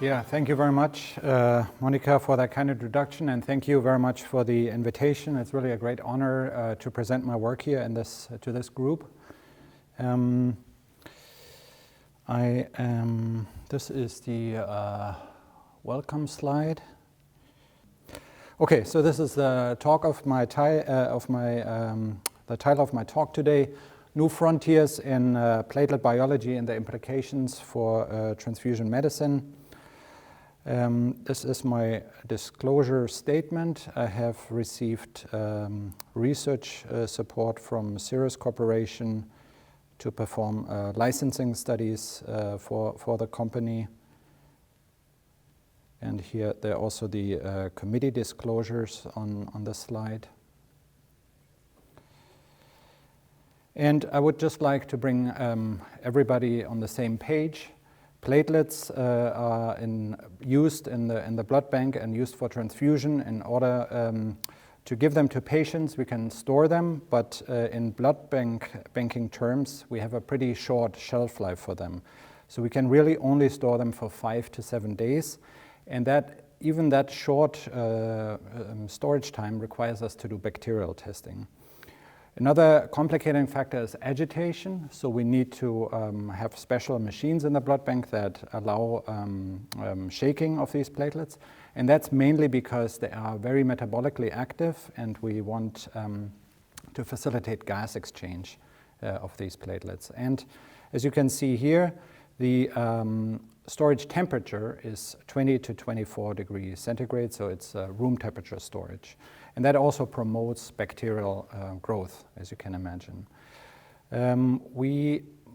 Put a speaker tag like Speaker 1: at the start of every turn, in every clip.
Speaker 1: Yeah, thank you very much, Monica, for that kind introduction, and thank you very much for the invitation. It's really a great honor to present my work here in to this group. This is the welcome slide. Okay, so this is the talk of my the title of my talk today: New Frontiers in Platelet Biology and the Implications for Transfusion Medicine. This is my disclosure statement. I have received research support from Cirrus Corporation to perform licensing studies for the company. And here there are also the committee disclosures on the slide. And I would just like to bring everybody on the same page. Platelets are used in the blood bank and used for transfusion. In order to give them to patients, we can store them, but in blood banking terms, we have a pretty short shelf life for them. So we can really only store them for 5 to 7 days, and even that short storage time requires us to do bacterial testing. Another complicating factor is agitation, so we need to have special machines in the blood bank that allow shaking of these platelets, and that's mainly because they are very metabolically active, and we want to facilitate gas exchange of these platelets. And as you can see here, the storage temperature is 20 to 24 degrees centigrade, so it's room temperature storage. And that also promotes bacterial growth, as you can imagine.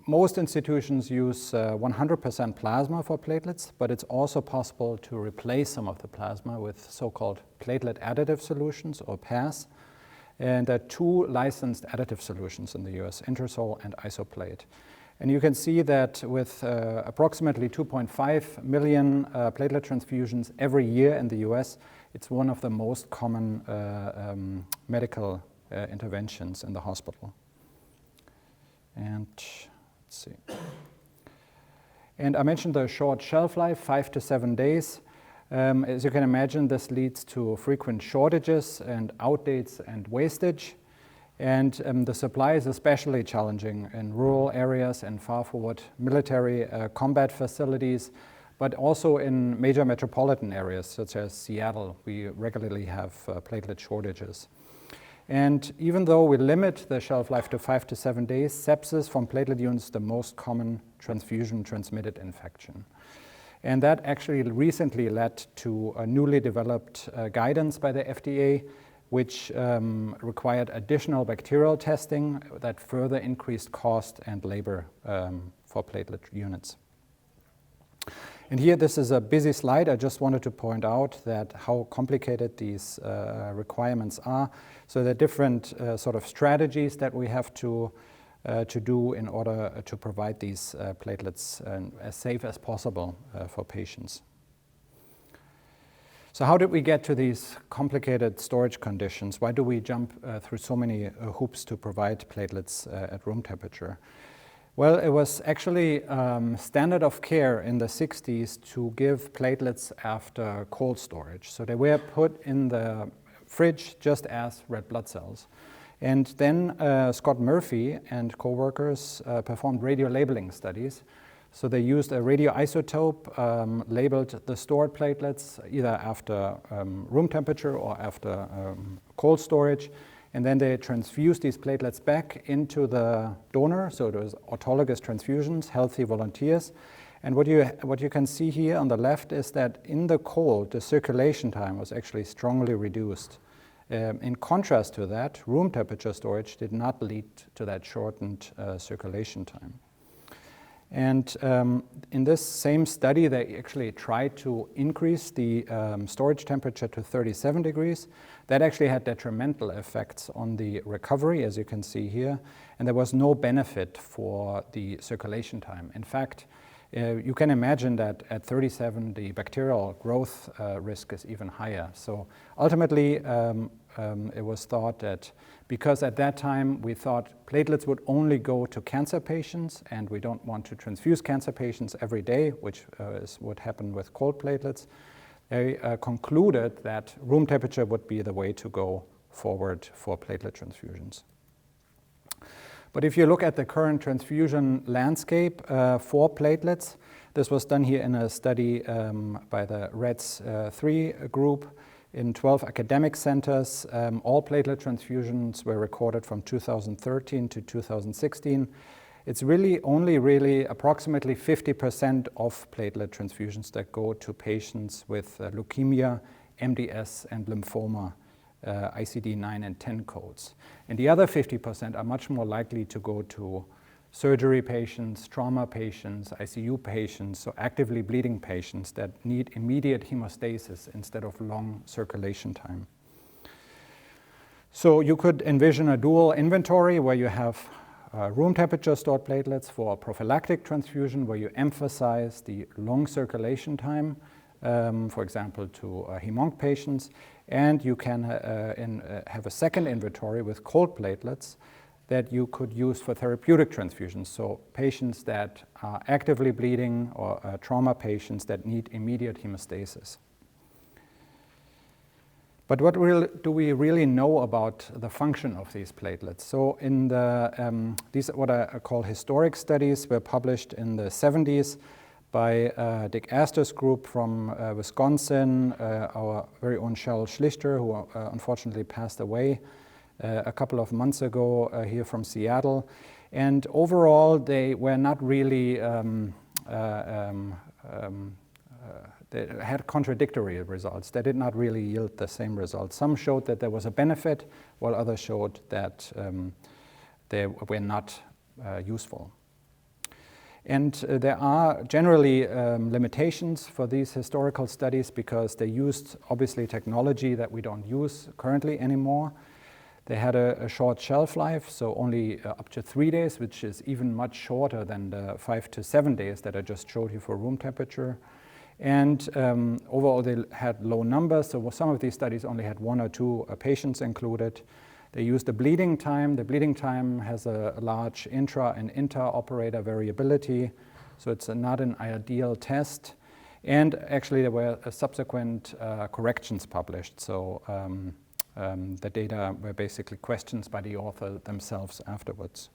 Speaker 1: Most institutions use 100% plasma for platelets, but it's also possible to replace some of the plasma with so-called platelet additive solutions, or PAS. And there are 2 licensed additive solutions in the US, Intersol and Isoplate. And you can see that with approximately 2.5 million platelet transfusions every year in the US, it's one of the most common medical interventions in the hospital. And let's see. And I mentioned the short shelf life, 5 to 7 days. As you can imagine, this leads to frequent shortages and outdates and wastage. And the supply is especially challenging in rural areas and far forward military combat facilities, but also in major metropolitan areas such as Seattle. We regularly have platelet shortages. And even though we limit the shelf life to 5 to 7 days, sepsis from platelet units is the most common transfusion-transmitted infection. And that actually recently led to a newly developed guidance by the FDA, which required additional bacterial testing that further increased cost and labor for platelet units. And here, this is a busy slide. I just wanted to point out that how complicated these requirements are. So there are different sort of strategies that we have to do in order to provide these platelets as safe as possible for patients. So how did we get to these complicated storage conditions? Why do we jump through so many hoops to provide platelets at room temperature? Well, it was actually standard of care in the 60s to give platelets after cold storage. So they were put in the fridge just as red blood cells. And then Scott Murphy and co-workers performed radiolabeling studies. So they used a radioisotope, labeled the stored platelets either after room temperature or after cold storage, and then they transfused these platelets back into the donor, so it was autologous transfusions, healthy volunteers. And what you can see here on the left is that in the cold, the circulation time was actually strongly reduced. In contrast to that, room temperature storage did not lead to that shortened circulation time. And in this same study, they actually tried to increase the storage temperature to 37 degrees. That actually had detrimental effects on the recovery, as you can see here, and there was no benefit for the circulation time. In fact, you can imagine that at 37, the bacterial growth risk is even higher. So ultimately, it was thought that, because at that time we thought platelets would only go to cancer patients, and we don't want to transfuse cancer patients every day, which is what happened with cold platelets, they concluded that room temperature would be the way to go forward for platelet transfusions. But if you look at the current transfusion landscape for platelets, this was done here in a study by the REDS-3 group in 12 academic centers. All platelet transfusions were recorded from 2013 to 2016. It's really only approximately 50% of platelet transfusions that go to patients with leukemia, MDS, and lymphoma, ICD-9 and 10 codes. And the other 50% are much more likely to go to surgery patients, trauma patients, ICU patients, so actively bleeding patients that need immediate hemostasis instead of long circulation time. So you could envision a dual inventory where you have room temperature stored platelets for prophylactic transfusion, where you emphasize the long circulation time, for example, to hem-onc patients, and you can have a second inventory with cold platelets that you could use for therapeutic transfusions, so patients that are actively bleeding or trauma patients that need immediate hemostasis. But what do we really know about the function of these platelets? So in the, these what I call historic studies were published in the 70s by Dick Astor's group from Wisconsin, our very own Cheryl Schlichter, who unfortunately passed away a couple of months ago here from Seattle. And overall, they were not really, they had contradictory results. They did not really yield the same results. Some showed that there was a benefit, while others showed that they were not useful. And there are generally limitations for these historical studies because they used, obviously, technology that we don't use currently anymore. They had a short shelf life, so only up to 3 days, which is even much shorter than the 5 to 7 days that I just showed you for room temperature. And overall, they had low numbers, so some of these studies only had 1 or 2 patients included. They used the bleeding time. The bleeding time has a large intra and inter-operator variability, so it's not an ideal test. And actually, there were subsequent corrections published, so the data were basically questions by the author themselves afterwards.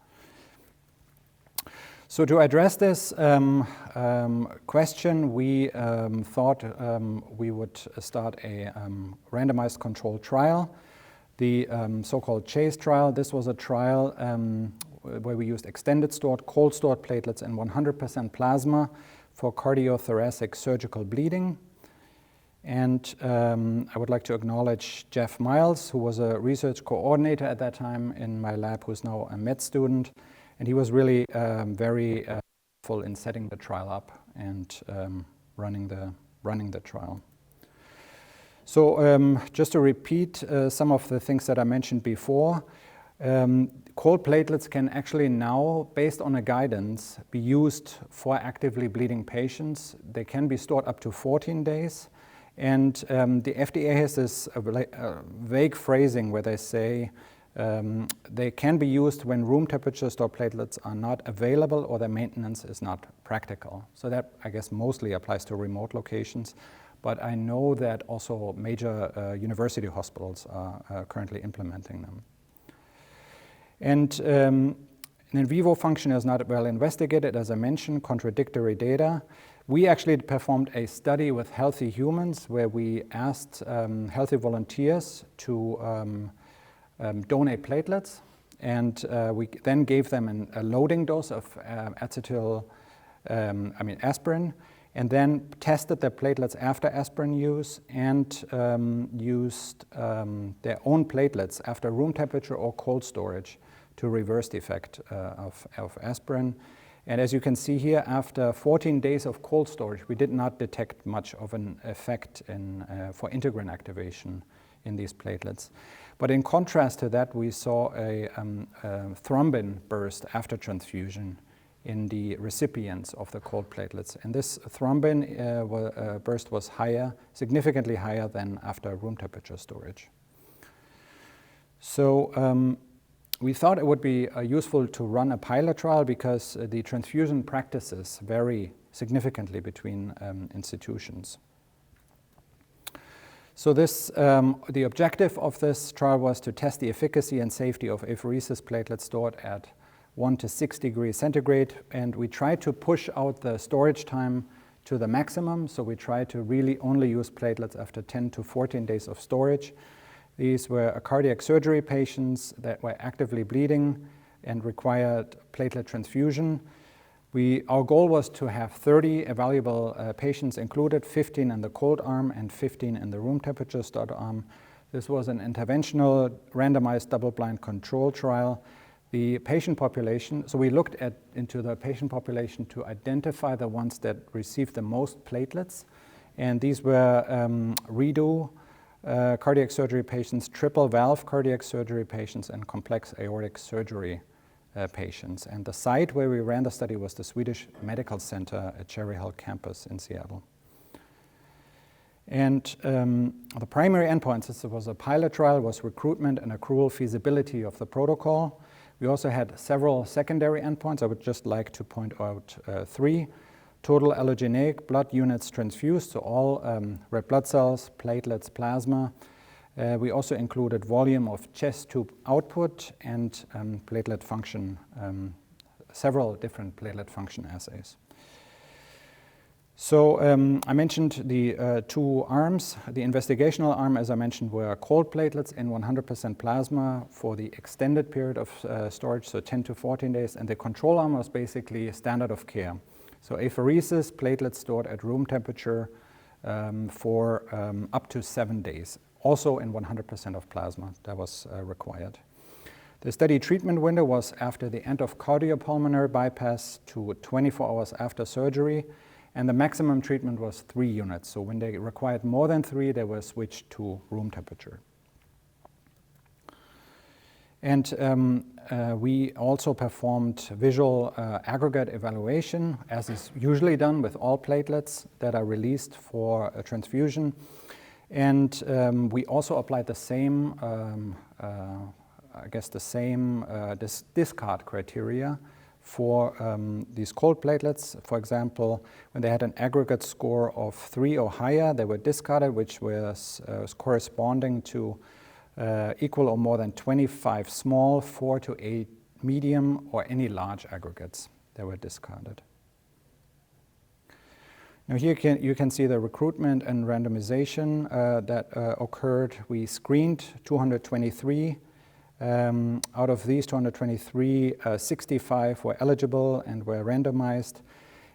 Speaker 1: So to address this question, we thought we would start a randomized controlled trial, the so-called CHASE trial. This was a trial where we used extended stored, cold stored platelets and 100% plasma for cardiothoracic surgical bleeding. And I would like to acknowledge Jeff Miles, who was a research coordinator at that time in my lab, who's now a med student. And he was really very helpful in setting the trial up and running the trial. So just to repeat some of the things that I mentioned before, cold platelets can actually now, based on a guidance, be used for actively bleeding patients. They can be stored up to 14 days. And the FDA has this vague phrasing where they say they can be used when room temperature stored platelets are not available or their maintenance is not practical. So that, I guess, mostly applies to remote locations. But I know that also major university hospitals are currently implementing them. And in vivo function is not well investigated, as I mentioned, contradictory data. We actually performed a study with healthy humans where we asked healthy volunteers to donate platelets, and we then gave them a loading dose of aspirin, and then tested their platelets after aspirin use and used their own platelets after room temperature or cold storage to reverse the effect of aspirin. And as you can see here, after 14 days of cold storage, we did not detect much of an effect for integrin activation in these platelets. But in contrast to that, we saw a thrombin burst after transfusion in the recipients of the cold platelets. And this thrombin burst was higher, significantly higher than after room temperature storage. So we thought it would be useful to run a pilot trial because the transfusion practices vary significantly between institutions. So the objective of this trial was to test the efficacy and safety of apheresis platelets stored at 1 to 6 degrees centigrade, and we tried to push out the storage time to the maximum. So we tried to really only use platelets after 10 to 14 days of storage. These were cardiac surgery patients that were actively bleeding and required platelet transfusion. Our goal was to have 30 evaluable patients included, 15 in the cold arm and 15 in the room temperature stored arm. This was an interventional randomized double-blind control trial. The patient population, so we looked into the patient population to identify the ones that received the most platelets, and these were redo cardiac surgery patients, triple valve cardiac surgery patients, and complex aortic surgery patients. And the site where we ran the study was the Swedish Medical Center at Cherry Hill campus in Seattle. And the primary endpoints, this was a pilot trial, was recruitment and accrual feasibility of the protocol. We also had several secondary endpoints. I would just like to point out 3. Total allogeneic blood units transfused, so all red blood cells, platelets, plasma. We also included volume of chest tube output and platelet function, several different platelet function assays. So I mentioned the 2 arms. The investigational arm, as I mentioned, were cold platelets in 100% plasma for the extended period of storage, so 10 to 14 days, and the control arm was basically standard of care. So apheresis, platelets stored at room temperature for up to 7 days, also in 100% of plasma that was required. The study treatment window was after the end of cardiopulmonary bypass to 24 hours after surgery, and the maximum treatment was 3 units. So when they required more than 3, they were switched to room temperature. And we also performed visual aggregate evaluation, as is usually done with all platelets that are released for a transfusion. And we also applied the same, discard criteria for these cold platelets. For example, when they had an aggregate score of 3 or higher, they were discarded, which was corresponding to equal or more than 25 small, 4 to 8 medium, or any large aggregates that were discarded. Now here you can see the recruitment and randomization that occurred. We screened 223. Out of these 223, 65 were eligible and were randomized.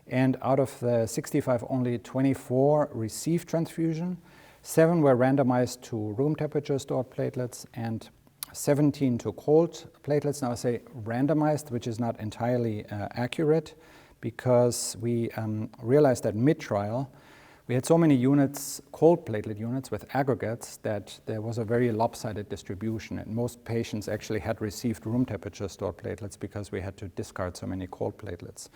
Speaker 1: And out of the 65, only 24 received transfusion. 7 were randomized to room temperature stored platelets and 17 to cold platelets. Now I say randomized, which is not entirely accurate, because we realized that mid-trial we had so many units, cold platelet units with aggregates, that there was a very lopsided distribution, and most patients actually had received room temperature stored platelets because we had to discard so many cold platelets.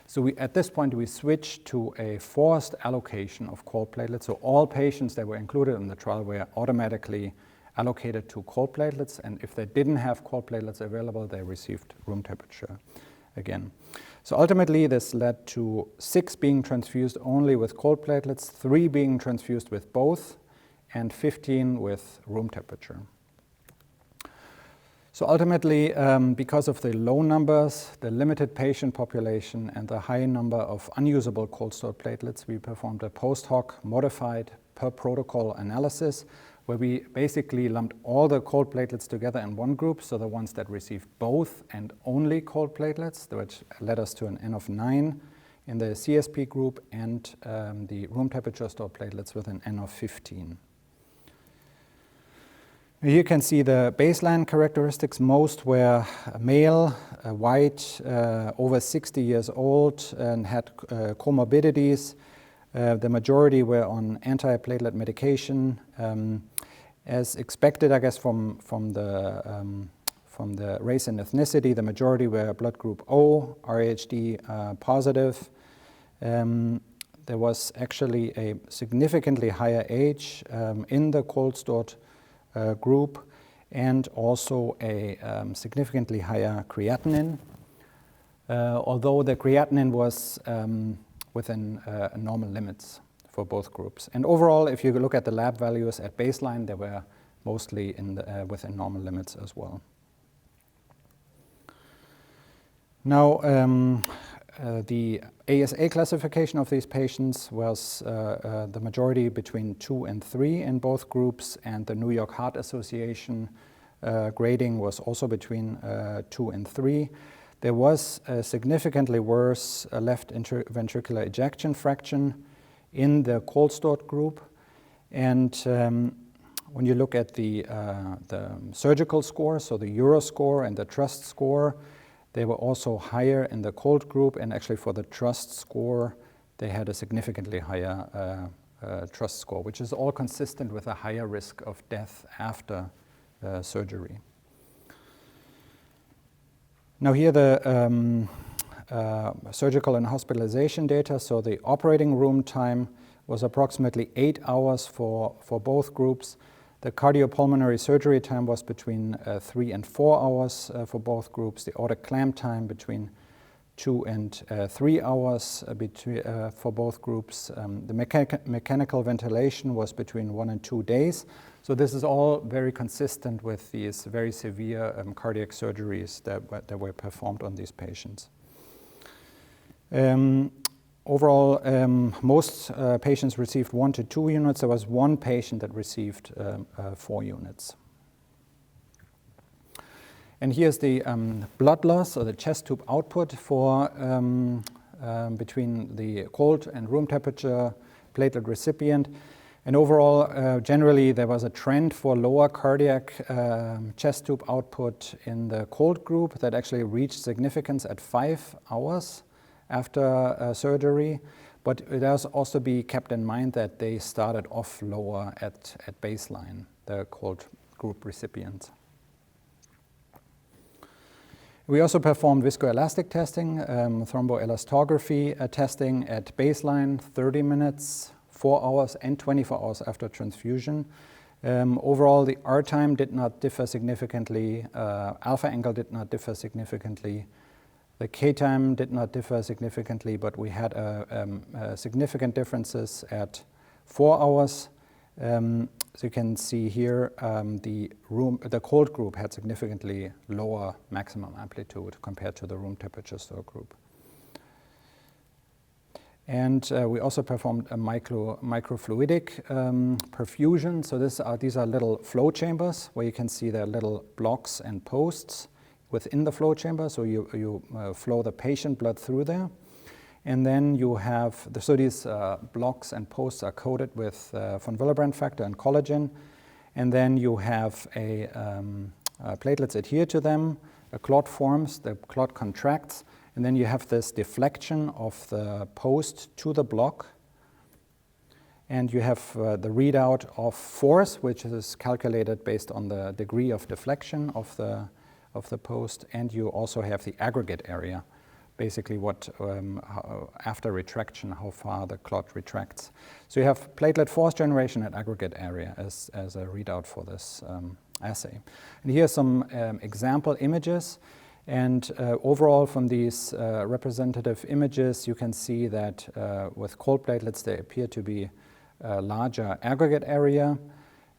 Speaker 1: So at this point we switched to a forced allocation of cold platelets. So all patients that were included in the trial were automatically allocated to cold platelets, and if they didn't have cold platelets available, they received room temperature again. So ultimately this led to 6 being transfused only with cold platelets, 3 being transfused with both, and 15 with room temperature. So ultimately, because of the low numbers, the limited patient population, and the high number of unusable cold stored platelets, we performed a post hoc modified per protocol analysis, where we basically lumped all the cold platelets together in one group, so the ones that received both and only cold platelets, which led us to an N of 9 in the CSP group, and the room temperature stored platelets with an N of 15. Here you can see the baseline characteristics. Most were male, white, over 60 years old, and had comorbidities. The majority were on anti-platelet medication. As expected, I guess, from the race and ethnicity, the majority were blood group O, RHD positive. There was actually a significantly higher age in the cold stored group, and also a significantly higher creatinine, although the creatinine was within normal limits for both groups. And overall, if you look at the lab values at baseline, they were mostly within normal limits as well. Now, the ASA classification of these patients was the majority between 2 and 3 in both groups, and the New York Heart Association grading was also between 2 and 3. There was a significantly worse left ventricular ejection fraction in the cold stored group, and when you look at the surgical score, so the Euro score and the TRUST score, they were also higher in the cold group, and actually for the TRUST score, they had a significantly higher TRUST score, which is all consistent with a higher risk of death after surgery. Now here the surgical and hospitalization data. So the operating room time was approximately 8 hours for both groups. The cardiopulmonary surgery time was between 3 and 4 hours for both groups. The aortic clamp time between 2 and 3 hours for both groups. The mechanical ventilation was between 1 and 2 days. So this is all very consistent with these very severe cardiac surgeries that were performed on these patients. Overall, most patients received 1 to 2 units. There was one patient that received 4 units. And here's the blood loss, or the chest tube output for between the cold and room temperature platelet recipient. And overall, generally, there was a trend for lower cardiac chest tube output in the cold group that actually reached significance at 5 hours after surgery, but it has also be kept in mind that they started off lower at baseline, the cold group recipients. We also performed viscoelastic testing, thromboelastography testing at baseline, 30 minutes, 4 hours, and 24 hours after transfusion. Overall, the R time did not differ significantly, alpha angle did not differ significantly, the K time did not differ significantly, but we had significant differences at 4 hours. So you can see here, the cold group had significantly lower maximum amplitude compared to the room temperature store group. And we also performed a microfluidic perfusion. So these are little flow chambers where you can see there are little blocks and posts within the flow chamber. So you flow the patient blood through there. And then you have, so these blocks and posts are coated with von Willebrand factor and collagen. And then you have platelets adhere to them, a clot forms, the clot contracts, and then you have this deflection of the post to the block. And you have the readout of force, which is calculated based on the degree of deflection of the post. And you also have the aggregate area, basically what, after retraction, how far the clot retracts. So you have platelet force generation at aggregate area as a readout for this assay. And here are some example images. And overall, from these representative images, you can see that with cold platelets, they appear to be a larger aggregate area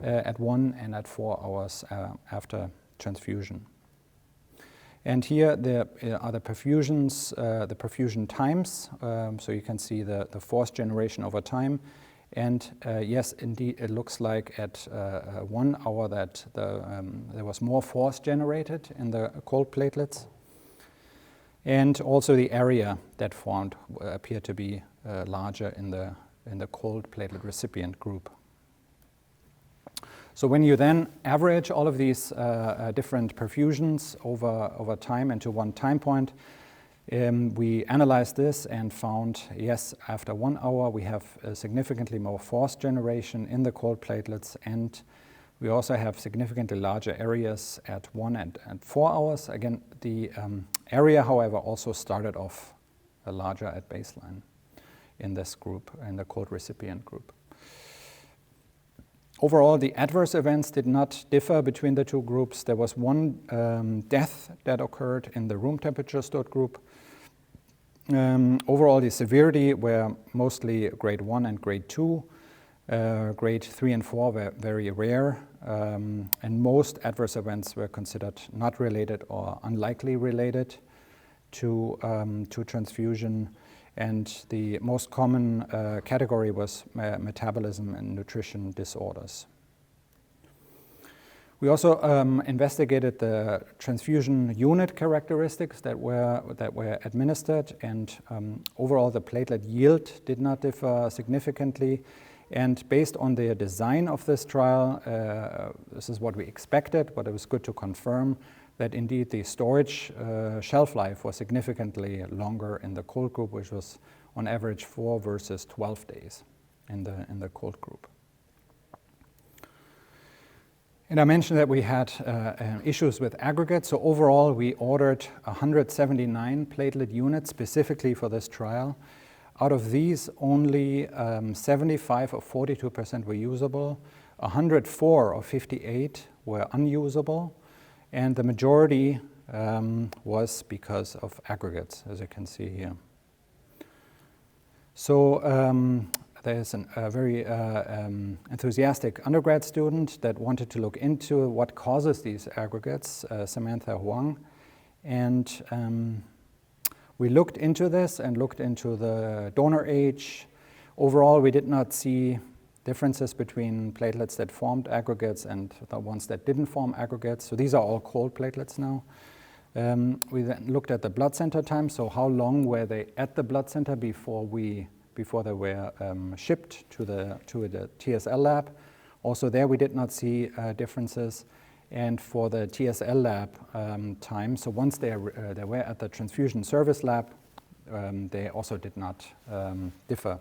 Speaker 1: at 1 and at 4 hours after transfusion. And here there are the perfusions, the perfusion times. So you can see the force generation over time. And yes, indeed, it looks like at 1 hour that there was more force generated in the cold platelets. And also the area that formed appeared to be larger in the cold platelet recipient group. So when you then average all of these different perfusions over time into one time point, we analyzed this and found, yes, after 1 hour, we have significantly more force generation in the cold platelets, and we also have significantly larger areas at 1 and 4 hours. Again, the area, however, also started off larger at baseline in this group, in the cold recipient group. Overall, the adverse events did not differ between the two groups. There was one death that occurred in the room temperature stored group. Overall, the severity were mostly grade 1 and grade 2. Grade 3 and 4 were very rare, and most adverse events were considered not related or unlikely related to transfusion. And the most common category was metabolism and nutrition disorders. We also investigated the transfusion unit characteristics that were administered, and overall the platelet yield did not differ significantly. And based on the design of this trial, this is what we expected, but it was good to confirm that indeed the storage shelf life was significantly longer in the cold group, which was on average 4 versus 12 days in the cold group. And I mentioned that we had issues with aggregates. So overall, we ordered 179 platelet units specifically for this trial. Out of these, only 75 or 42% were usable, 104 or 58 were unusable, and the majority was because of aggregates, as you can see here. So there's a very enthusiastic undergrad student that wanted to look into what causes these aggregates, Samantha Huang, and we looked into this and looked into the donor age. Overall, we did not see differences between platelets that formed aggregates and the ones that didn't form aggregates. So these are all cold platelets now. We then looked at the blood center time. So how long were they at the blood center before they were shipped to the TSL lab? Also there, we did not see differences. And for the TSL lab time, so once they were at the transfusion service lab, they also did not differ.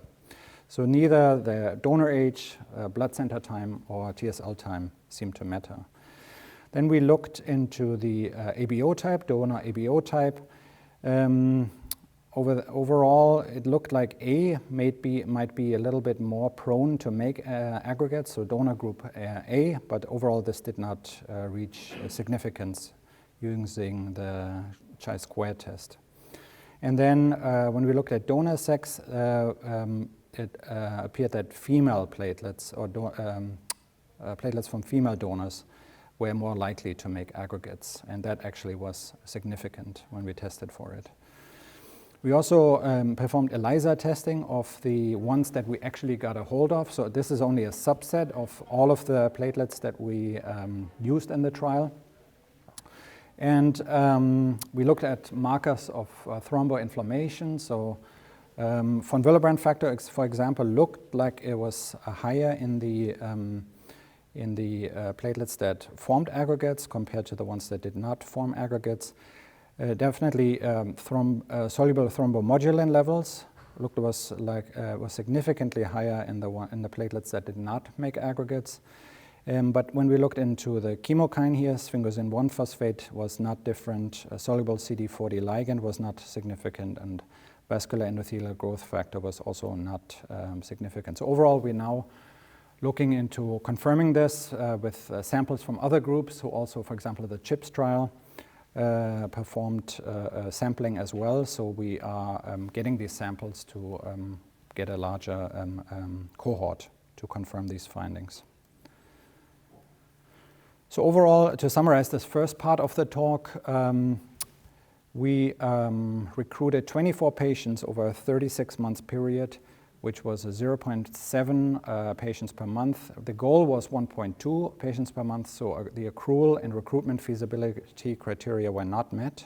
Speaker 1: So neither the donor age, blood center time, or TSL time seemed to matter. Then we looked into the ABO type, donor ABO type. Overall, it looked like A might be a little bit more prone to make aggregates, so donor group A, but overall this did not reach significance using the chi-square test. And then when we looked at donor sex, it appeared that female platelets or platelets from female donors were more likely to make aggregates, and that actually was significant when we tested for it. We also performed ELISA testing of the ones that we actually got a hold of. So this is only a subset of all of the platelets that we used in the trial. And we looked at markers of thromboinflammation. So von Willebrand factor, for example, looked like it was higher in the platelets that formed aggregates compared to the ones that did not form aggregates. Definitely soluble thrombomodulin levels was significantly higher in the platelets that did not make aggregates. But when we looked into the chemokine here, sphingosine 1-phosphate was not different. Soluble CD40 ligand was not significant, and vascular endothelial growth factor was also not significant. So overall, we're now looking into confirming this with samples from other groups who also, for example, the CHIPS trial, performed sampling as well. So we are getting these samples to get a larger cohort to confirm these findings. So overall, to summarize this first part of the talk, we recruited 24 patients over a 36-month period, which was a 0.7 patients per month. The goal was 1.2 patients per month, so the accrual and recruitment feasibility criteria were not met.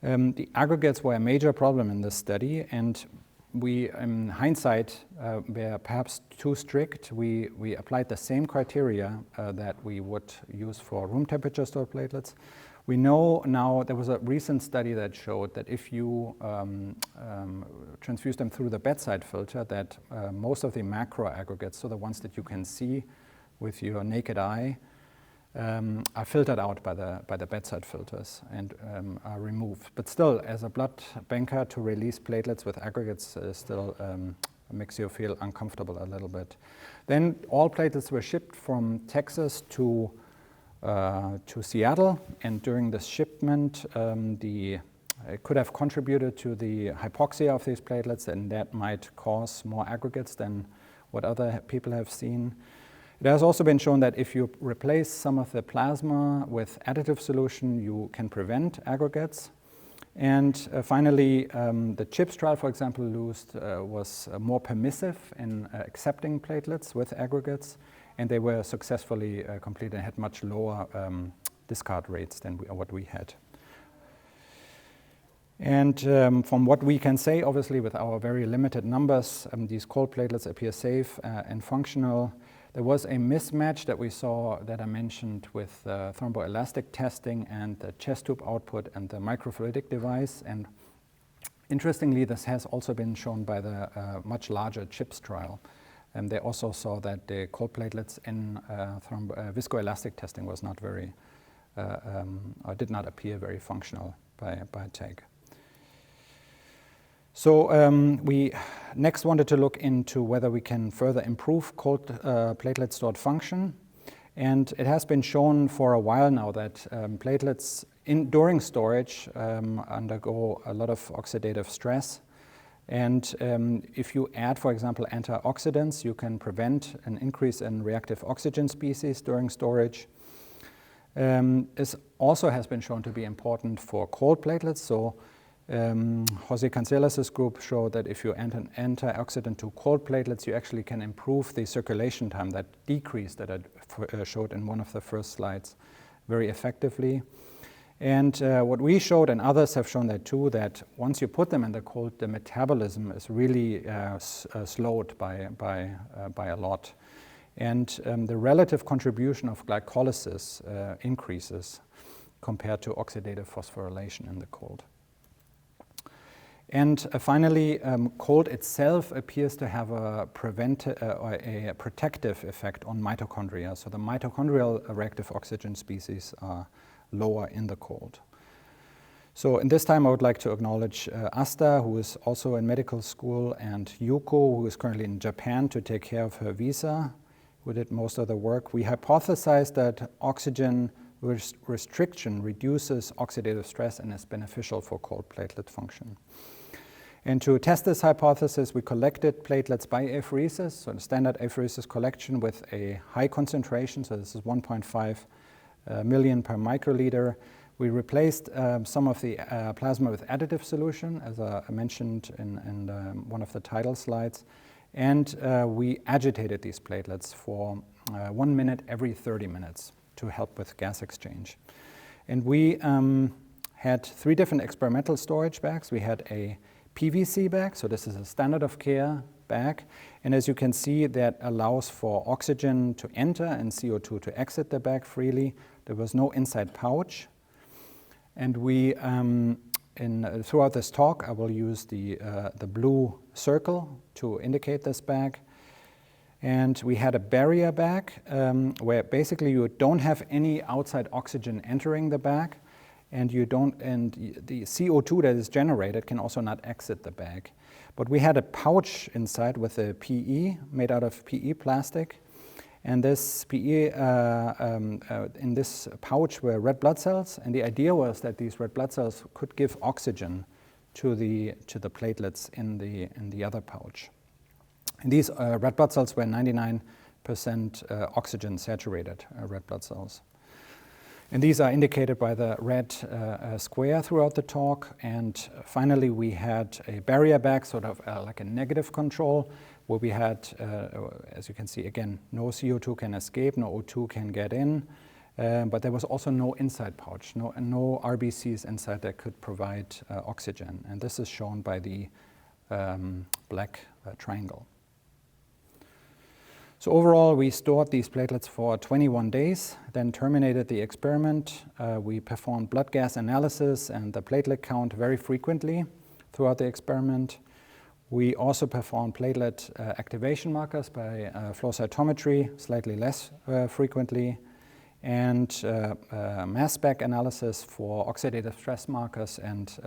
Speaker 1: The aggregates were a major problem in this study, and we, in hindsight, were perhaps too strict. We applied the same criteria that we would use for room temperature stored platelets. We know now, there was a recent study that showed that if you transfuse them through the bedside filter, that most of the macro aggregates, so the ones that you can see with your naked eye, are filtered out by the bedside filters and are removed. But still, as a blood banker, to release platelets with aggregates is still makes you feel uncomfortable a little bit. Then all platelets were shipped from Texas to Seattle, and during the shipment, it could have contributed to the hypoxia of these platelets, and that might cause more aggregates than what other people have seen. It has also been shown that if you replace some of the plasma with additive solution, you can prevent aggregates. And finally, the CHIPS trial, for example, was more permissive in accepting platelets with aggregates, and they were successfully completed and had much lower discard rates than what we had. And from what we can say, obviously, with our very limited numbers, these cold platelets appear safe and functional. There was a mismatch that we saw that I mentioned with thromboelastic testing and the chest tube output and the microfluidic device. And interestingly, this has also been shown by the much larger CHIPS trial. And they also saw that the cold platelets in viscoelastic testing was not very, or did not appear very functional by TAG. So we next wanted to look into whether we can further improve cold platelet stored function. And it has been shown for a while now that platelets during storage undergo a lot of oxidative stress. And if you add, for example, antioxidants, you can prevent an increase in reactive oxygen species during storage. This also has been shown to be important for cold platelets. So Jose Cancelas's group showed that if you add an antioxidant to cold platelets, you actually can improve the circulation time, that decrease that I showed in one of the first slides, very effectively. And what we showed, and others have shown that too, that once you put them in the cold, the metabolism is really slowed by a lot. And the relative contribution of glycolysis increases compared to oxidative phosphorylation in the cold. And finally, cold itself appears to have a protective effect on mitochondria. So the mitochondrial reactive oxygen species are lower in the cold. So in this time, I would like to acknowledge Asta, who is also in medical school, and Yuko, who is currently in Japan to take care of her visa, who did most of the work. We hypothesized that oxygen restriction reduces oxidative stress and is beneficial for cold platelet function. And to test this hypothesis, we collected platelets by apheresis, so a standard apheresis collection with a high concentration, so this is 1.5 million per microliter. We replaced some of the plasma with additive solution, as I mentioned in one of the title slides, and we agitated these platelets for 1 minute every 30 minutes to help with gas exchange. And we had 3 different experimental storage bags. We had a PVC bag, so this is a standard of care bag, and as you can see, that allows for oxygen to enter and CO2 to exit the bag freely. There was no inside pouch, and we throughout this talk I will use the blue circle to indicate this bag. And we had a barrier bag where basically you don't have any outside oxygen entering the bag, and the CO2 that is generated can also not exit the bag. But we had a pouch inside with a PE made out of PE plastic, and this PE in this pouch were red blood cells, and the idea was that these red blood cells could give oxygen to the platelets in the other pouch. And these red blood cells were 99% oxygen saturated red blood cells. And these are indicated by the red square throughout the talk. And finally, we had a barrier bag, sort of like a negative control, where we had, as you can see, again, no CO2 can escape, no O2 can get in, but there was also no inside pouch, no RBCs inside that could provide oxygen. And this is shown by the black triangle. So overall, we stored these platelets for 21 days, then terminated the experiment. We performed blood gas analysis and the platelet count very frequently throughout the experiment. We also performed platelet activation markers by flow cytometry, slightly less frequently, and mass spec analysis for oxidative stress markers and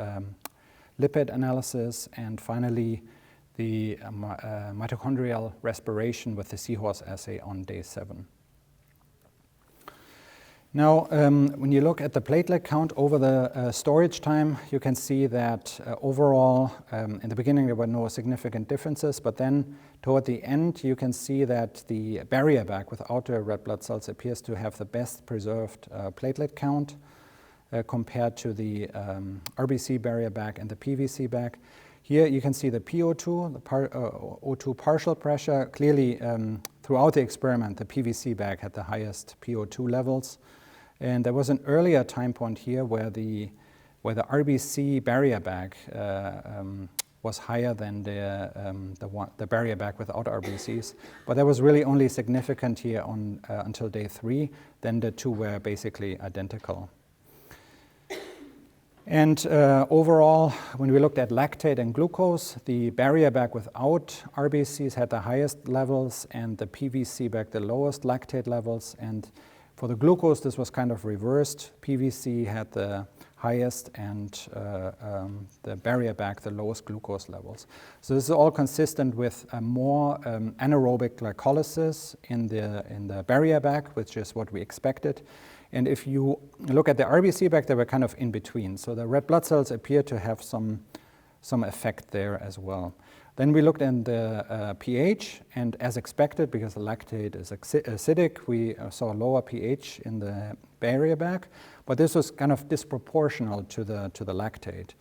Speaker 1: lipid analysis, and finally the mitochondrial respiration with the seahorse assay on day 7. Now, when you look at the platelet count over the storage time, you can see that overall, in the beginning there were no significant differences, but then toward the end you can see that the barrier bag without the red blood cells appears to have the best preserved platelet count compared to the RBC barrier bag and the PVC bag. Here you can see the PO2, the O2 partial pressure. Clearly, throughout the experiment, the PVC bag had the highest PO2 levels. And there was an earlier time point here where the RBC barrier bag was higher than the barrier bag without RBCs. But that was really only significant here on until day 3. Then the two were basically identical. And overall, when we looked at lactate and glucose, the barrier bag without RBCs had the highest levels and the PVC bag the lowest lactate levels. And for the glucose, this was kind of reversed. PVC had the highest and the barrier bag the lowest glucose levels. So this is all consistent with a more anaerobic glycolysis in the barrier bag, which is what we expected. And if you look at the RBC bag, they were kind of in between. So the red blood cells appear to have some effect there as well. Then we looked at the pH, and as expected, because the lactate is acidic, we saw a lower pH in the barrier bag, but this was kind of disproportional to the lactate.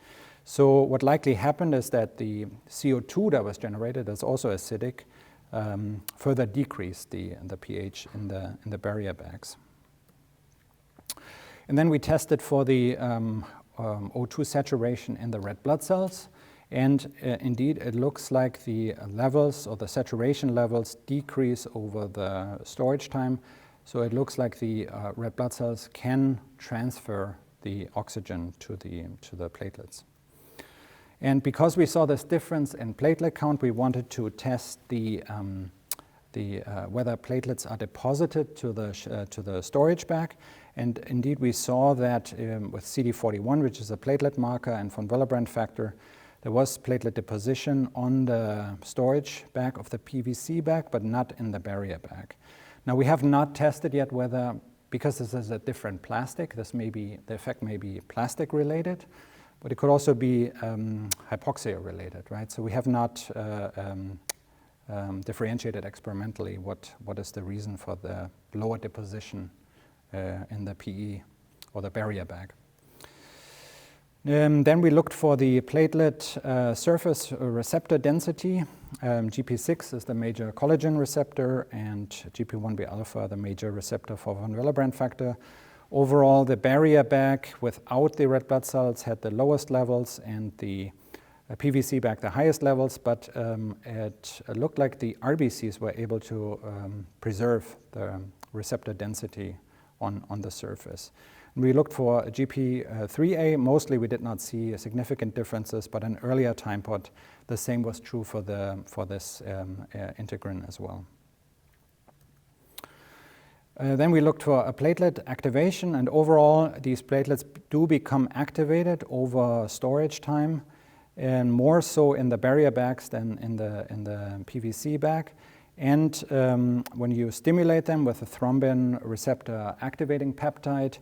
Speaker 1: So what likely happened is that the CO2 that was generated, that's also acidic, further decreased the pH in the barrier bags. And then we tested for the O2 saturation in the red blood cells. And indeed, it looks like the levels or the saturation levels decrease over the storage time. So it looks like the red blood cells can transfer the oxygen to the platelets. And because we saw this difference in platelet count, we wanted to test whether platelets are deposited to the storage bag. And indeed, we saw that with CD41, which is a platelet marker, and von Willebrand factor, there was platelet deposition on the storage bag of the PVC bag, but not in the barrier bag. Now, we have not tested yet whether, because this is a different plastic, the effect may be plastic related, but it could also be hypoxia related, right? So we have not differentiated experimentally what is the reason for the lower deposition in the PE or the barrier bag. Then we looked for the platelet surface receptor density. GP6 is the major collagen receptor, and GP1B alpha, the major receptor for von Willebrand factor. Overall, the barrier bag without the red blood cells had the lowest levels, and the PVC bag the highest levels, but it looked like the RBCs were able to preserve the receptor density on the surface. We looked for GP3A. Mostly we did not see significant differences, but an earlier time point, the same was true for this integrin as well. Then we looked for a platelet activation, and overall these platelets do become activated over storage time, and more so in the barrier bags than in the PVC bag. And when you stimulate them with a thrombin receptor activating peptide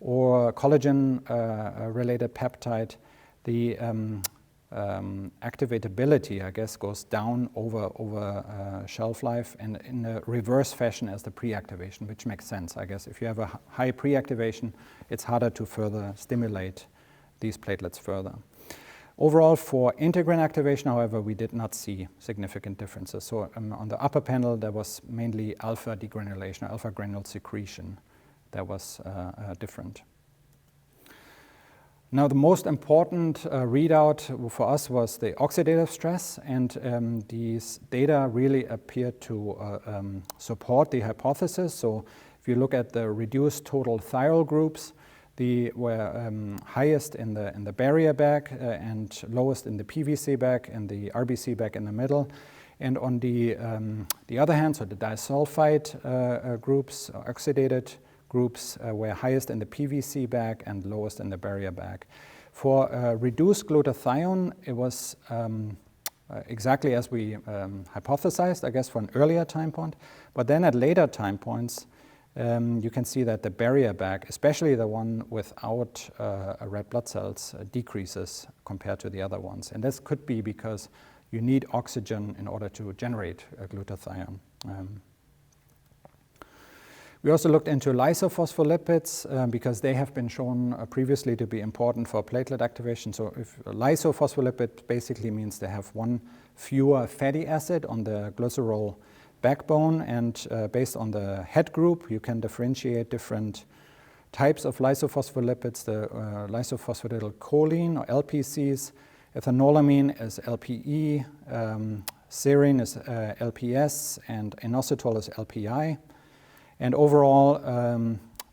Speaker 1: or collagen-related peptide, the activatability, I guess, goes down over shelf life, and in a reverse fashion as the pre-activation, which makes sense, I guess. If you have a high pre-activation, it's harder to further stimulate these platelets further. Overall, for integrin activation, however, we did not see significant differences. So on the upper panel, there was mainly alpha degranulation, alpha granule secretion that was different. Now, the most important readout for us was the oxidative stress, and these data really appear to support the hypothesis. So if you look at the reduced total thiol groups, they were highest in the barrier bag and lowest in the PVC bag and the RBC bag in the middle. And on the other hand, so the disulfide groups, oxidated groups, were highest in the PVC bag and lowest in the barrier bag. For reduced glutathione, it was exactly as we hypothesized, I guess, for an earlier time point. But then at later time points, you can see that the barrier bag, especially the one without red blood cells, decreases compared to the other ones. And this could be because you need oxygen in order to generate glutathione. We also looked into lysophospholipid because they have been shown previously to be important for platelet activation. So if lysophospholipid basically means they have one fewer fatty acid on the glycerol backbone, and based on the head group, you can differentiate different types of lysophospholipids, the lysophosphatidylcholine or LPCs, ethanolamine is LPE, serine is LPS, and inositol is LPI. And overall,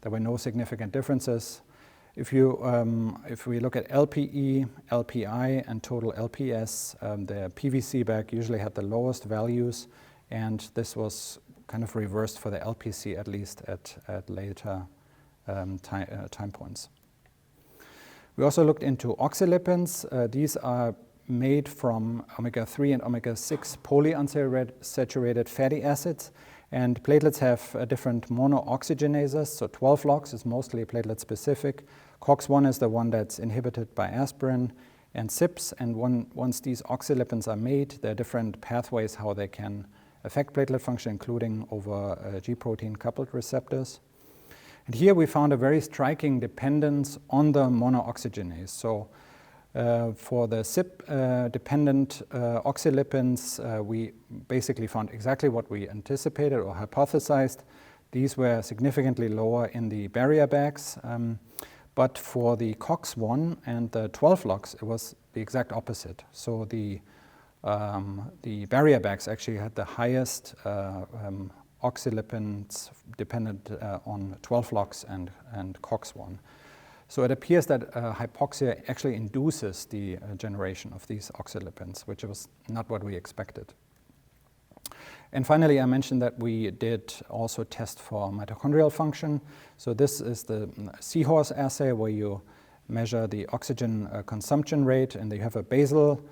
Speaker 1: there were no significant differences. If we look at LPE, LPI, and total LPS, the PVC bag usually had the lowest values, and this was kind of reversed for the LPC, at least at later time points. We also looked into oxylipins. These are made from omega-3 and omega-6 polyunsaturated fatty acids. And platelets have different monooxygenases, so 12-LOX is mostly platelet specific. COX-1 is the one that's inhibited by aspirin and CYPs, and once these oxylipins are made, there are different pathways how they can affect platelet function, including over G-protein coupled receptors. And here we found a very striking dependence on the monooxygenase. So for the CYP-dependent oxylipins, we basically found exactly what we anticipated or hypothesized. These were significantly lower in the barrier bags, but for the COX-1 and the 12-LOX, it was the exact opposite. So the barrier bags actually had the highest oxylipins dependent on 12-LOX and COX-1. So it appears that hypoxia actually induces the generation of these oxylipins, which was not what we expected. And finally, I mentioned that we did also test for mitochondrial function. So this is the seahorse assay where you measure the oxygen consumption rate, and you have a basal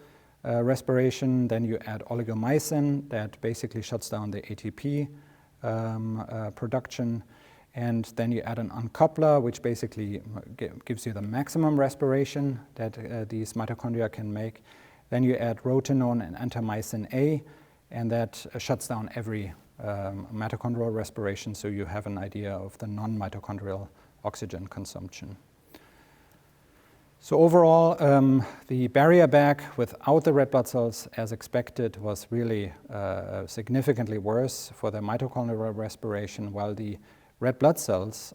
Speaker 1: respiration. Then you add oligomycin that basically shuts down the ATP production. And then you add an uncoupler, which basically gives you the maximum respiration that these mitochondria can make. Then you add rotenone and antamycin A, and that shuts down every mitochondrial respiration, so you have an idea of the non-mitochondrial oxygen consumption. So overall, the barrier bag without the red blood cells, as expected, was really significantly worse for the mitochondrial respiration, while the red blood cells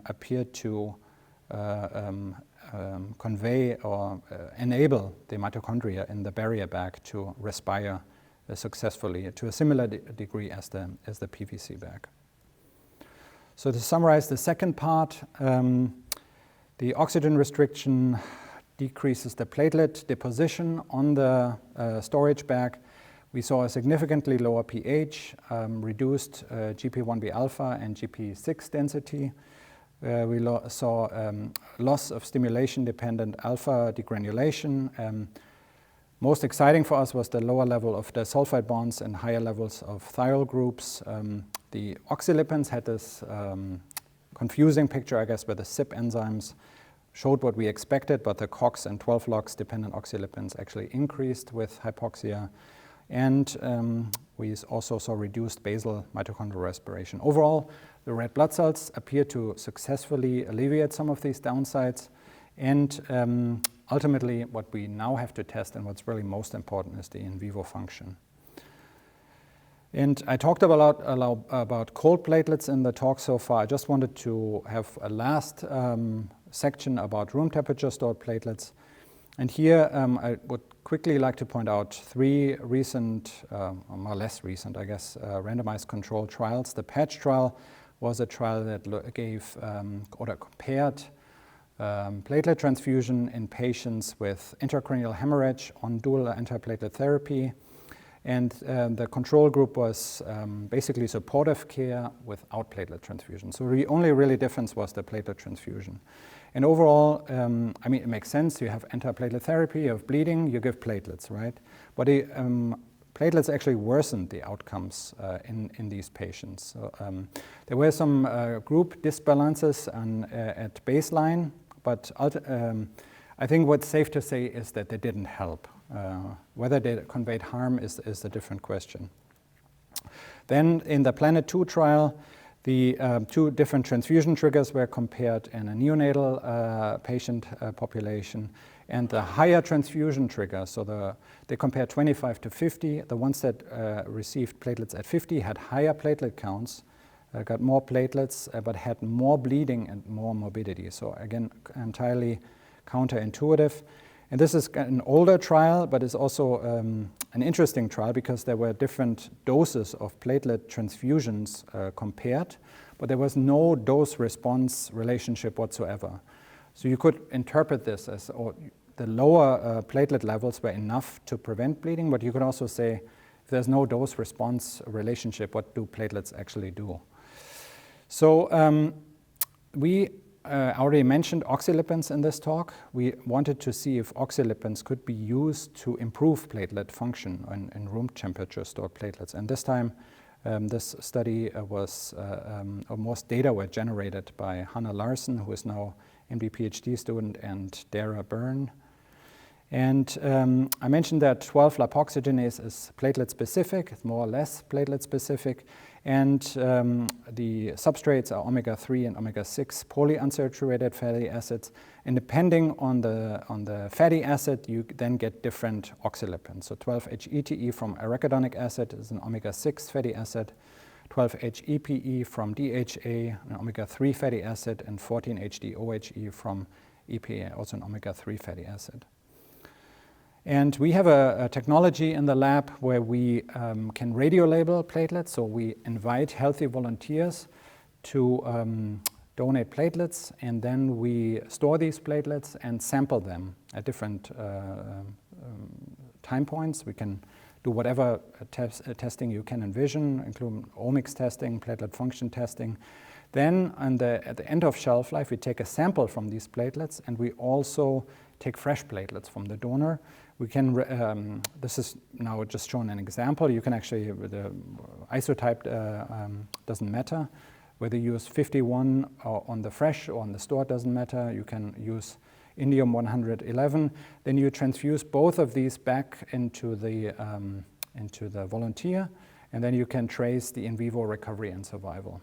Speaker 1: appeared to convey or enable the mitochondria in the barrier bag to respire successfully to a similar degree as the PVC bag. So to summarize the second part, the oxygen restriction decreases the platelet deposition on the storage bag. We saw a significantly lower pH, reduced GP1B alpha and GP6 density. We saw loss of stimulation-dependent alpha degranulation. Most exciting for us was the lower level of disulfide bonds and higher levels of thiol groups. The oxylipins had this confusing picture, I guess, where the CYP enzymes showed what we expected, but the COX and 12-LOX dependent oxylipins actually increased with hypoxia. And we also saw reduced basal mitochondrial respiration. Overall, the red blood cells appear to successfully alleviate some of these downsides. And ultimately, what we now have to test and what's really most important is the in vivo function. And I talked about cold platelets in the talk so far. I just wanted to have a last section about room temperature stored platelets. And here I would quickly like to point out three recent, or more or less recent, I guess, randomized controlled trials. The PATCH trial was a trial that compared platelet transfusion in patients with intracranial hemorrhage on dual antiplatelet therapy. And the control group was basically supportive care without platelet transfusion. So the only really difference was the platelet transfusion. And overall, I mean, it makes sense. You have antiplatelet therapy, you have bleeding, you give platelets, right? But platelets actually worsened the outcomes in these patients. So, there were some group disbalances at baseline, but I think what's safe to say is that they didn't help. Whether they conveyed harm is a different question. Then in the PLANET-2 trial, the two different transfusion triggers were compared in a neonatal patient population, and the higher transfusion trigger, so they compared 25 to 50. The ones that received platelets at 50 had higher platelet counts, got more platelets, but had more bleeding and more morbidity. So again, entirely counterintuitive. And this is an older trial, but it's also an interesting trial because there were different doses of platelet transfusions compared, but there was no dose-response relationship whatsoever. So you could interpret this as the lower platelet levels were enough to prevent bleeding, but you could also say if there's no dose-response relationship, what do platelets actually do? So we already mentioned oxylipins in this talk. We wanted to see if oxylipins could be used to improve platelet function in room temperature stored platelets. And this time, this study most data were generated by Hannah Larson, who is now MD PhD student, and Dara Byrne. And I mentioned that 12-lipoxygenase is platelet specific, it's more or less platelet specific. And the substrates are omega-3 and omega-6 polyunsaturated fatty acids. And depending on the fatty acid, you then get different oxylipins. So 12-HETE from arachidonic acid is an omega-6 fatty acid, 12-HEPE from DHA, an omega-3 fatty acid, and 14-HDOHE from EPA, also an omega-3 fatty acid. And we have a technology in the lab where we can radiolabel platelets. So we invite healthy volunteers to donate platelets, and then we store these platelets and sample them at different time points. We can do whatever testing you can envision, including omics testing, platelet function testing. Then at the end of shelf life, we take a sample from these platelets, and we also take fresh platelets from the donor. We can, this is now just shown an example. You can actually, the isotype doesn't matter. Whether you use 51 on the fresh or on the stored doesn't matter. You can use indium 111. Then you transfuse both of these back into the volunteer, and then you can trace the in vivo recovery and survival.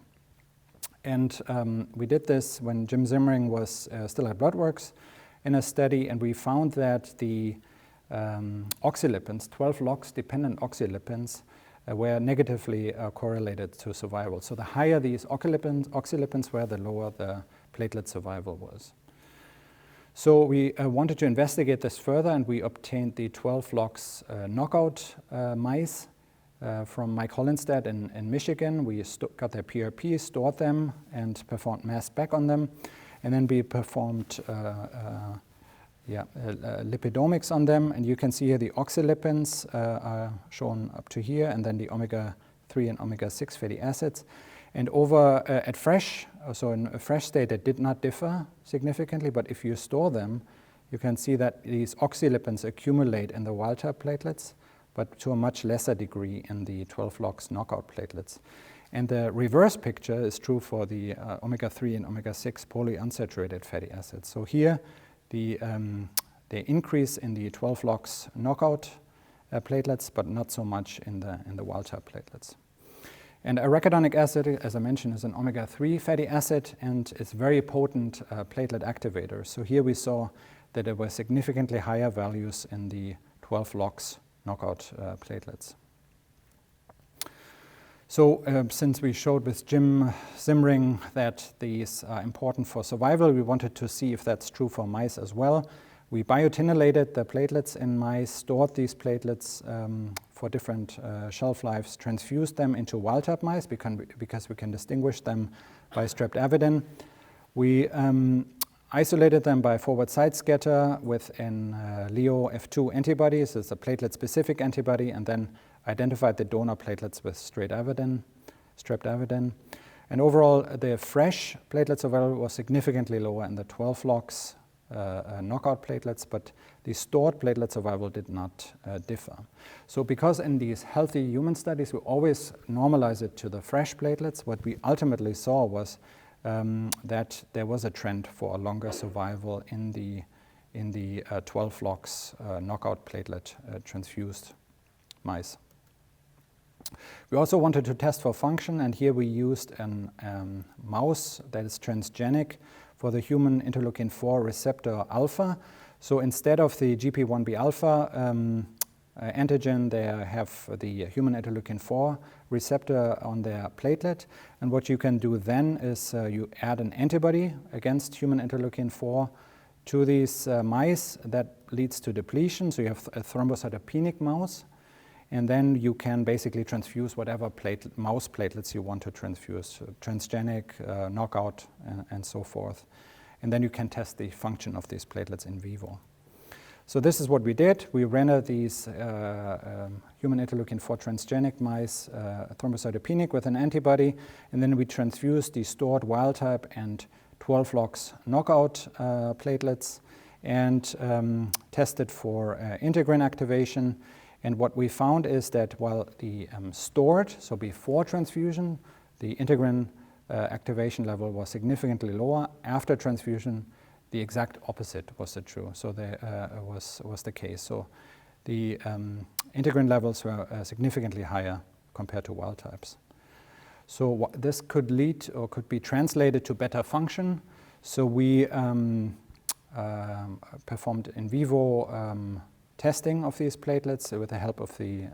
Speaker 1: And we did this when Jim Zimmering was still at Bloodworks in a study, and we found that the oxylipins, 12-LOX dependent oxylipins, were negatively correlated to survival. So the higher these oxylipins were, the lower the platelet survival was. So we wanted to investigate this further, and we obtained the 12-LOX knockout mice from Mike Hollenstead in Michigan. We got their PRP, stored them, and performed mass spec on them. And then we performed lipidomics on them, and you can see here the oxylipins are shown up to here, and then the omega-3 and omega-6 fatty acids. And over at fresh, so in a fresh state, it did not differ significantly, but if you store them, you can see that these oxylipins accumulate in the wild-type platelets, but to a much lesser degree in the 12-LOX knockout platelets. And the reverse picture is true for the omega-3 and omega-6 polyunsaturated fatty acids. So here, the increase in the 12-LOX knockout platelets, but not so much in the wild-type platelets. And arachidonic acid, as I mentioned, is an omega-3 fatty acid, and it's very potent platelet activator. So here we saw that there were significantly higher values in the 12-LOX knockout platelets. So since we showed with Jim Zimmering that these are important for survival, we wanted to see if that's true for mice as well. We biotinylated the platelets in mice, stored these platelets for different shelf lives, transfused them into wild-type mice because we can distinguish them by streptavidin. We isolated them by forward side scatter with an Leo F2 antibody, so it's a platelet-specific antibody, and then identified the donor platelets with streptavidin. And overall, the fresh platelet survival was significantly lower in the 12 logs knockout platelets, but the stored platelet survival did not differ. So because in these healthy human studies, we always normalize it to the fresh platelets, what we ultimately saw was that there was a trend for a longer survival in the 12 logs knockout platelet transfused mice. We also wanted to test for function, and here we used a mouse that is transgenic for the human interleukin-4 receptor alpha. So instead of the GP1B alpha antigen, they have the human interleukin-4 receptor on their platelet. And what you can do then is you add an antibody against human interleukin-4 to these mice. That leads to depletion. So you have a thrombocytopenic mouse. And then you can basically transfuse whatever mouse platelets you want to transfuse, transgenic, knockout, and so forth. And then you can test the function of these platelets in vivo. So this is what we did. We rendered these human interleukin-4 transgenic mice thrombocytopenic with an antibody, and then we transfused the stored wild-type and 12 logs knockout platelets and tested for integrin activation. And what we found is that while the stored, so before transfusion, the integrin activation level was significantly lower. After transfusion, the exact opposite was true. So there was the case. So the integrin levels were significantly higher compared to wild types. So this could lead or could be translated to better function. So we performed in vivo testing of these platelets with the help of the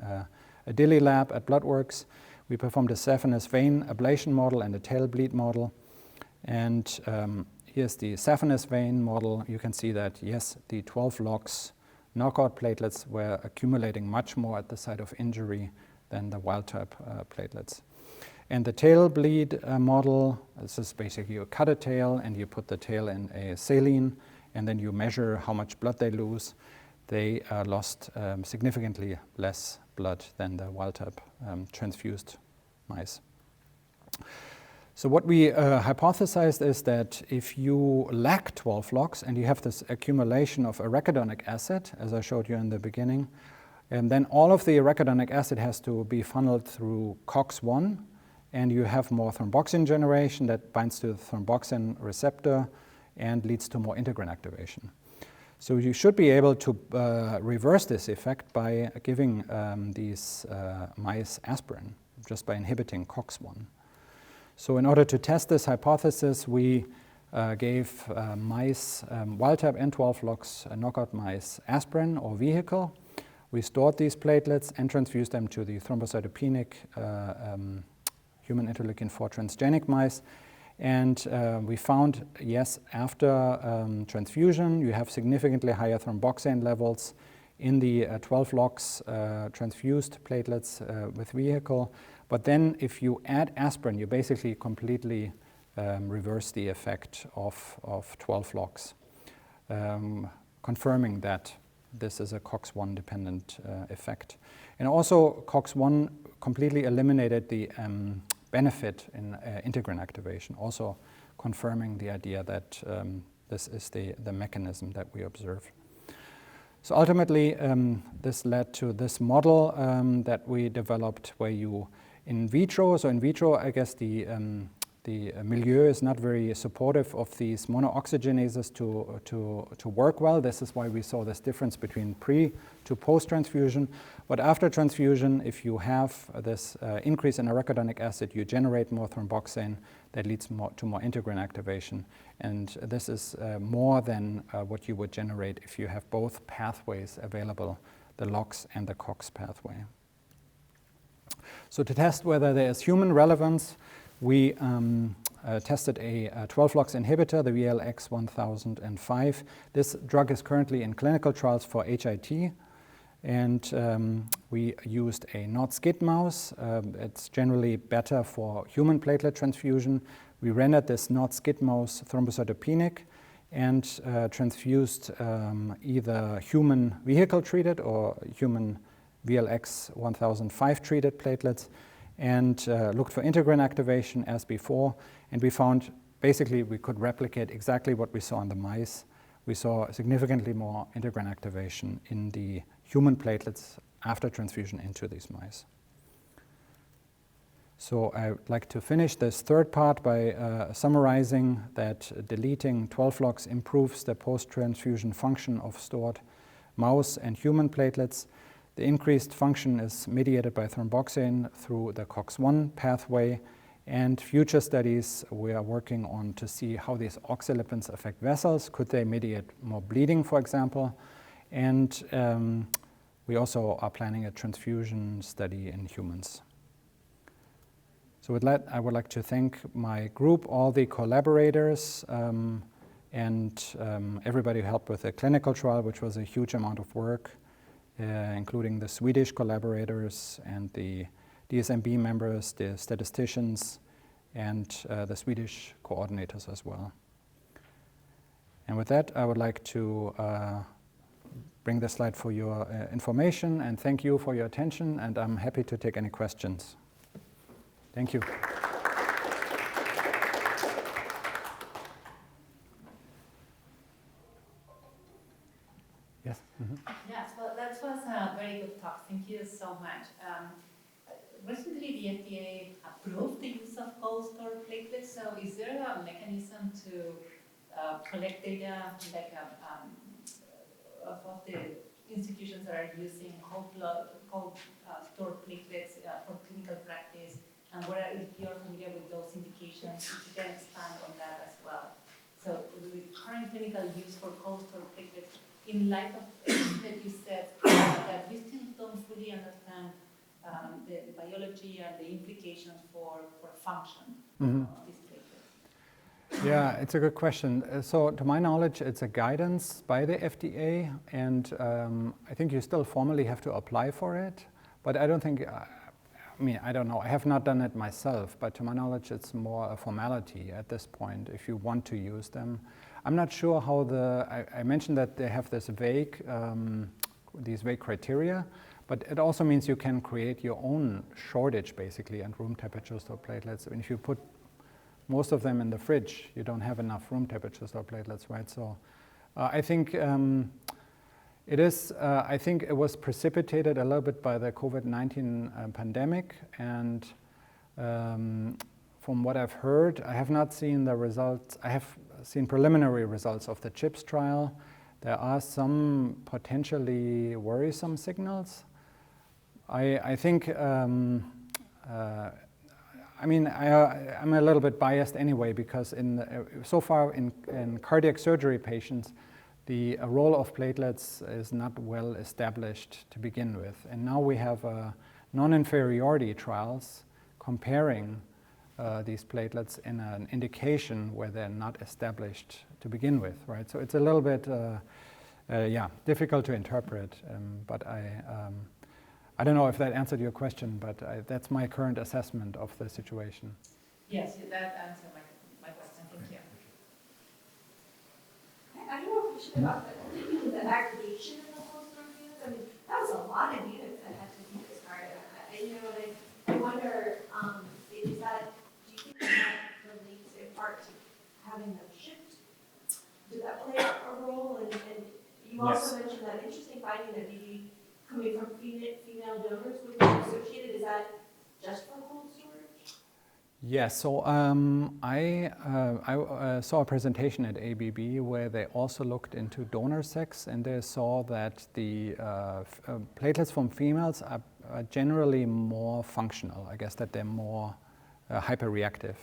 Speaker 1: Adili lab at Bloodworks. We performed a saphenous vein ablation model and a tail bleed model. And here's the saphenous vein model. You can see that, yes, the 12 logs knockout platelets were accumulating much more at the site of injury than the wild-type platelets. And the tail bleed model, this is basically you cut a tail and you put the tail in a saline, and then you measure how much blood they lose. They lost significantly less blood than the wild-type transfused mice. So what we hypothesized is that if you lack 12 logs and you have this accumulation of arachidonic acid, as I showed you in the beginning, and then all of the arachidonic acid has to be funneled through COX-1, and you have more thromboxane generation that binds to the thromboxane receptor and leads to more integrin activation. So you should be able to reverse this effect by giving these mice aspirin, just by inhibiting COX-1. So in order to test this hypothesis, we gave mice, wild-type and 12 logs knockout mice, aspirin or vehicle. We stored these platelets and transfused them to the thrombocytopenic human interleukin-4 transgenic mice. And we found, yes, after transfusion, you have significantly higher thromboxane levels in the 12 logs transfused platelets with vehicle. But then if you add aspirin, you basically completely reverse the effect of 12 logs, confirming that this is a COX-1 dependent effect. And also COX-1 completely eliminated the benefit in integrin activation, also confirming the idea that this is the mechanism that we observe. So ultimately, this led to this model that we developed where you in vitro, so in vitro, I guess the milieu is not very supportive of these monooxygenases to work well. This is why we saw this difference between pre to post transfusion. But after transfusion, if you have this increase in arachidonic acid, you generate more thromboxane that leads to more integrin activation. And this is more than what you would generate if you have both pathways available, the LOX and the COX pathway. So to test whether there is human relevance, we tested a 12-LOX inhibitor, the VLX-1005. This drug is currently in clinical trials for HIT, and we used a not-SCID mouse. It's generally better for human platelet transfusion. We rendered this not-SCID mouse thrombocytopenic and transfused either human vehicle-treated or human VLX-1005 treated platelets. and looked for integrin activation as before, and we found basically we could replicate exactly what we saw in the mice. We saw significantly more integrin activation in the human platelets after transfusion into these mice. So I would like to finish this third part by summarizing that deleting 12 logs improves the post-transfusion function of stored mouse and human platelets. The increased function is mediated by thromboxane through the COX-1 pathway, and future studies we are working on to see how these oxalipins affect vessels. Could they mediate more bleeding, for example? And we also are planning a transfusion study in humans. So with that, I would like to thank my group, all the collaborators, and everybody who helped with the clinical trial, which was a huge amount of work, including the Swedish collaborators and the DSMB members, the statisticians, and the Swedish coordinators as well. And with that, I would like to bring the slide for your information, and thank you for your attention, and I'm happy to take any questions. Thank you. Yes? Mm-hmm.
Speaker 2: Yes, well, that was a very good talk. Thank you so much. Recently, the FDA approved the use of cold stored platelets. So, is there a mechanism to collect data, like of the institutions that are using cold stored platelets for clinical practice? And if you're familiar with those indications, if you can expand on that as well. So, the current clinical use for cold stored platelets, in light of everything that you said, that we still don't fully understand the biology and the implications for function of these platelets.
Speaker 1: Yeah, it's a good question. So to my knowledge, it's a guidance by the FDA, and I think you still formally have to apply for it, but I don't think, I don't know, I have not done it myself, but to my knowledge, it's more a formality at this point if you want to use them. I'm not sure how I mentioned that they have this these vague criteria, but it also means you can create your own shortage basically and room temperature stored platelets. I mean, if you put most of them in the fridge, you don't have enough room temperature stored platelets, right? So I think I think it was precipitated a little bit by the COVID-19 pandemic, and from what I've heard, I have not seen the results. I have seen preliminary results of the CHIPS trial. There are some potentially worrisome signals. I think, I'm a little bit biased anyway, because so far in cardiac surgery patients, the role of platelets is not well established to begin with. And now we have non-inferiority trials comparing these platelets in an indication where they're not established to begin with, right? So it's a little bit, difficult to interpret, but I don't know if that answered your question, but that's my current assessment of the situation.
Speaker 2: Yes, that answered my question. Thank you.
Speaker 3: I don't know if we should about the aggregation in the whole stored units. I mean, that was a lot of units that had to be discarded. I wonder, is that, do you think that relates in part to having them shipped? Did that play a role? And you also mentioned that interesting finding that maybe coming from female donors would be associated. Is that just for cold storage?
Speaker 1: Yes, so I saw a presentation at ABB where they also looked into donor sex, and they saw that the platelets from females are generally more functional. I guess that they're more hyperreactive.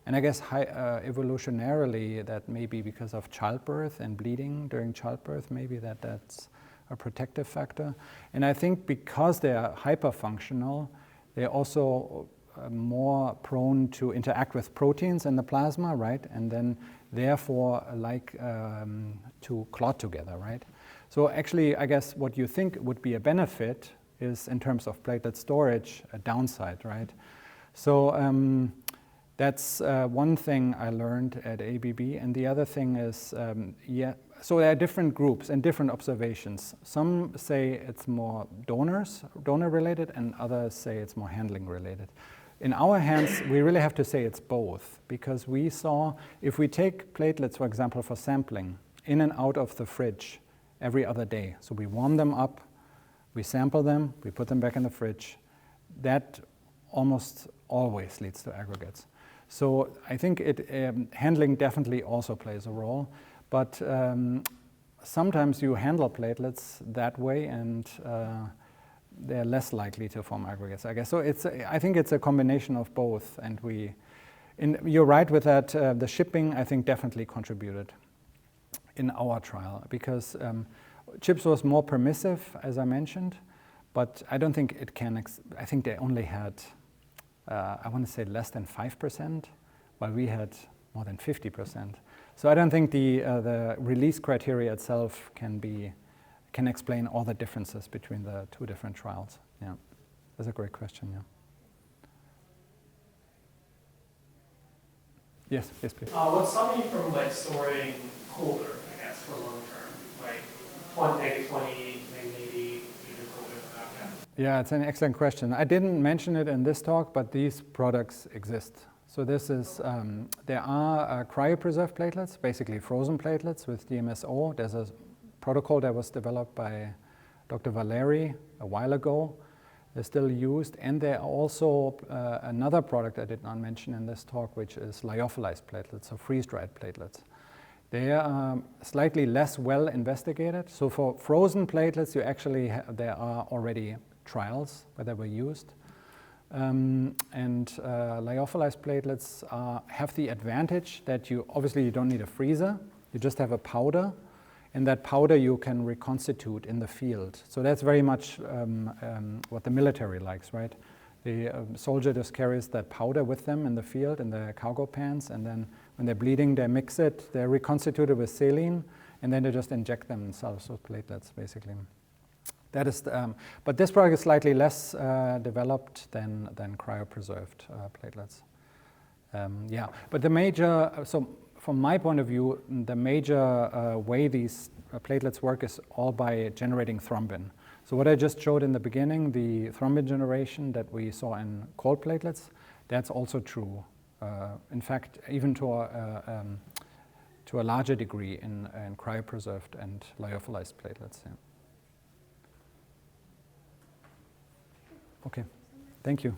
Speaker 1: And I guess evolutionarily that may be because of childbirth and bleeding during childbirth, maybe that's a protective factor. And I think because they are hyperfunctional, they're also more prone to interact with proteins in the plasma, right? And then therefore to clot together, right? So actually, I guess what you think would be a benefit is, in terms of platelet storage, a downside, right? So that's one thing I learned at ABB. And the other thing is, so there are different groups and different observations. Some say it's more donor related, and others say it's more handling related. In our hands, we really have to say it's both, because we saw, if we take platelets, for example, for sampling, in and out of the fridge every other day, so we warm them up, we sample them, we put them back in the fridge, that almost always leads to aggregates. So I think handling definitely also plays a role, but sometimes you handle platelets that way and they're less likely to form aggregates, I guess. So I think it's a combination of both, and you're right with that. The shipping, I think, definitely contributed in our trial, because CHIPS was more permissive, as I mentioned, but I don't think it can. I think they only had, I want to say, less than 5%, while we had more than 50%. So I don't think the release criteria itself can explain all the differences between the two different trials. Yeah, that's a great question. Yeah. Yes, please.
Speaker 4: What's stopping you from storing colder, I guess, for long term, like -20, maybe even colder than that?
Speaker 1: Yeah, it's an excellent question. I didn't mention it in this talk, but these products exist. So this is there are cryopreserved platelets, basically frozen platelets with DMSO. There's a protocol that was developed by Dr. Valeri a while ago. They're still used, and there are also another product I did not mention in this talk, which is lyophilized platelets, so freeze-dried platelets. They are slightly less well investigated. So for frozen platelets, there are already trials where they were used. Lyophilized platelets have the advantage that you don't need a freezer. You just have a powder, and that powder you can reconstitute in the field. So that's very much what the military likes, right? The soldier just carries that powder with them in the field in the cargo pants, and then when they're bleeding, they mix it, they reconstitute it with saline, and then they just inject them themselves with platelets, basically. That is, but this product is slightly less developed than cryopreserved platelets. Yeah, but from my point of view, the major way these platelets work is all by generating thrombin. So what I just showed in the beginning, the thrombin generation that we saw in cold platelets, that's also true. In fact, even to a larger degree in cryopreserved and lyophilized platelets. Yeah. Okay, thank you.